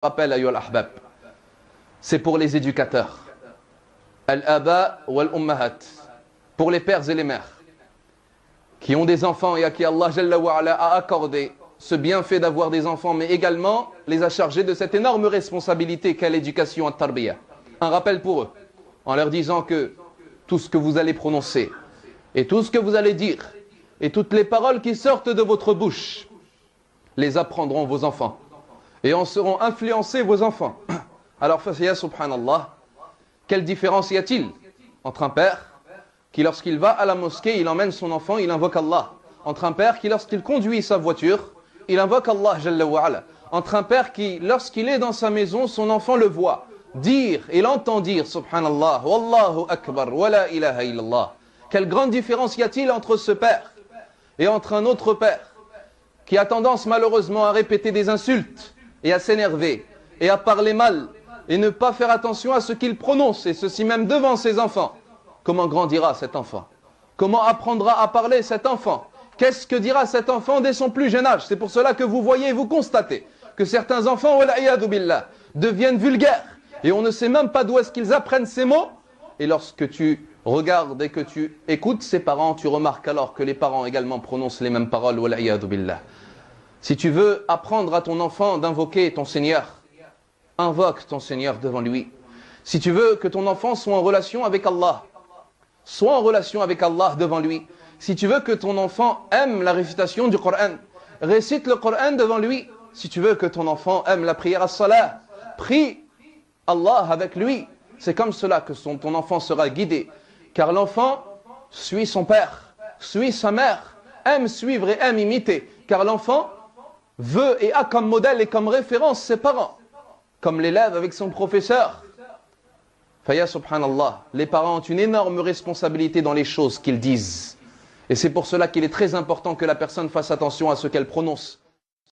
Rappel ayyuhal ahbab, c'est pour les éducateurs, al-aba wal-ummahat, pour les pères et les mères qui ont des enfants et à qui Allah Jalla wa Ala a accordé ce bienfait d'avoir des enfants, mais également les a chargés de cette énorme responsabilité qu'est l'éducation à tarbiya. Un rappel pour eux, en leur disant que tout ce que vous allez prononcer et tout ce que vous allez dire et toutes les paroles qui sortent de votre bouche les apprendront vos enfants et en seront influencés vos enfants. Alors, ya subhanallah, quelle différence y a-t-il entre un père qui, lorsqu'il va à la mosquée, il emmène son enfant, il invoque Allah, entre un père qui, lorsqu'il conduit sa voiture, il invoque Allah Jalla wa Ala, entre un père qui, lorsqu'il est dans sa maison, son enfant le voit dire, et l'entend dire, subhanallah, wallahu akbar, wa la ilaha illallah. Quelle grande différence y a-t-il entre ce père et entre un autre père qui a tendance malheureusement à répéter des insultes et à s'énerver et à parler mal et ne pas faire attention à ce qu'il prononce, et ceci même devant ses enfants. Comment grandira cet enfant? Comment apprendra à parler cet enfant? Qu'est-ce que dira cet enfant dès son plus jeune âge? C'est pour cela que vous voyez et vous constatez que certains enfants, wal'iyadu billah, deviennent vulgaires et on ne sait même pas d'où est-ce qu'ils apprennent ces mots. Et lorsque tu regardes et que tu écoutes ses parents, tu remarques alors que les parents également prononcent les mêmes paroles, wal'iyadu billah. Si tu veux apprendre à ton enfant d'invoquer ton Seigneur, invoque ton Seigneur devant lui. Si tu veux que ton enfant soit en relation avec Allah, sois en relation avec Allah devant lui. Si tu veux que ton enfant aime la récitation du Coran, récite le Coran devant lui. Si tu veux que ton enfant aime la prière as-salat, prie Allah avec lui. C'est comme cela que ton enfant sera guidé. Car l'enfant suit son père, suit sa mère, aime suivre et aime imiter. Car l'enfant veut et a comme modèle et comme référence ses parents, comme l'élève avec son professeur. Faya subhanallah, les parents ont une énorme responsabilité dans les choses qu'ils disent. Et c'est pour cela qu'il est très important que la personne fasse attention à ce qu'elle prononce.